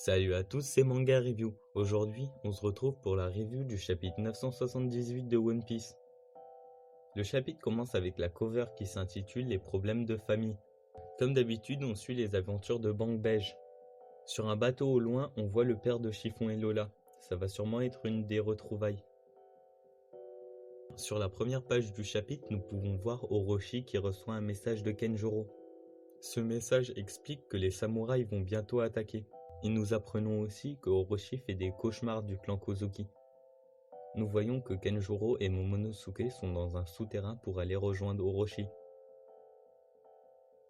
Salut à tous, c'est Manga Review. Aujourd'hui, on se retrouve pour la review du chapitre 978 de One Piece. Le chapitre commence avec la cover qui s'intitule Les problèmes de famille. Comme d'habitude, on suit les aventures de Bang Beige. Sur un bateau au loin, on voit le père de Chiffon et Lola. Ça va sûrement être une des retrouvailles. Sur la première page du chapitre, nous pouvons voir Orochi qui reçoit un message de Kenjoro. Ce message explique que les samouraïs vont bientôt attaquer. Et nous apprenons aussi que Orochi fait des cauchemars du clan Kozuki. Nous voyons que Kenjoro et Momonosuke sont dans un souterrain pour aller rejoindre Orochi.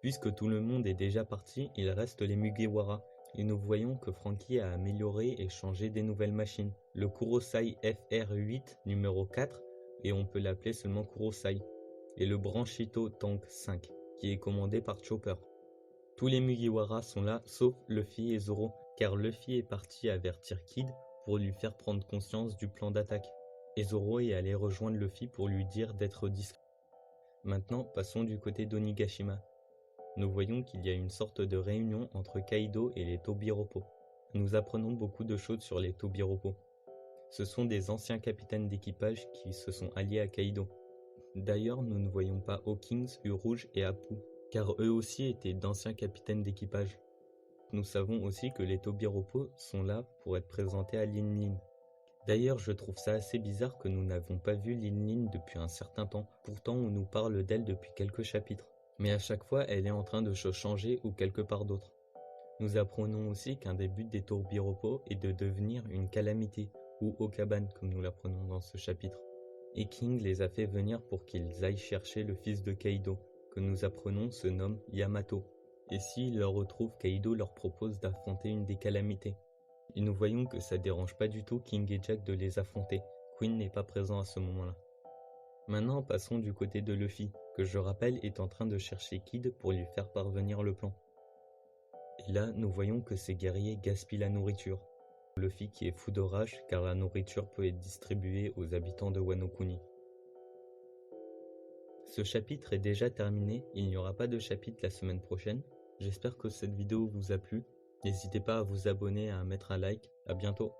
Puisque tout le monde est déjà parti, il reste les Mugiwara, et nous voyons que Franky a amélioré et changé des nouvelles machines. Le Kurosai FR8 numéro 4, et on peut l'appeler seulement Kurosai, et le Branchito Tank 5, qui est commandé par Chopper. Tous les Mugiwara sont là, sauf Luffy et Zoro, car Luffy est parti avertir Kid pour lui faire prendre conscience du plan d'attaque, et Zoro est allé rejoindre Luffy pour lui dire d'être discret. Maintenant, passons du côté d'Onigashima. Nous voyons qu'il y a une sorte de réunion entre Kaido et les Tobiropo. Nous apprenons beaucoup de choses sur les Tobiropo. Ce sont des anciens capitaines d'équipage qui se sont alliés à Kaido. D'ailleurs, nous ne voyons pas Hawkins, U-Rouge et Apu, car eux aussi étaient d'anciens capitaines d'équipage. Nous savons aussi que les Tobiropo sont là pour être présentés à Lin Lin. D'ailleurs, je trouve ça assez bizarre que nous n'avons pas vu Lin Lin depuis un certain temps, pourtant on nous parle d'elle depuis quelques chapitres. Mais à chaque fois, elle est en train de se changer ou quelque part d'autre. Nous apprenons aussi qu'un des buts des Tobiropo est de devenir une calamité, ou Okaban comme nous l'apprenons dans ce chapitre. Et King les a fait venir pour qu'ils aillent chercher le fils de Kaido, que nous apprenons se nomme Yamato. Et s'ils le retrouvent, Kaido leur propose d'affronter une des calamités. Et nous voyons que ça dérange pas du tout King et Jack de les affronter. Queen n'est pas présent à ce moment-là. Maintenant, passons du côté de Luffy, que je rappelle est en train de chercher Kid pour lui faire parvenir le plan. Et là, nous voyons que ces guerriers gaspillent la nourriture. Luffy qui est fou de rage car la nourriture peut être distribuée aux habitants de Wano Kuni. Ce chapitre est déjà terminé, il n'y aura pas de chapitre la semaine prochaine. J'espère que cette vidéo vous a plu. N'hésitez pas à vous abonner et à mettre un like. À bientôt.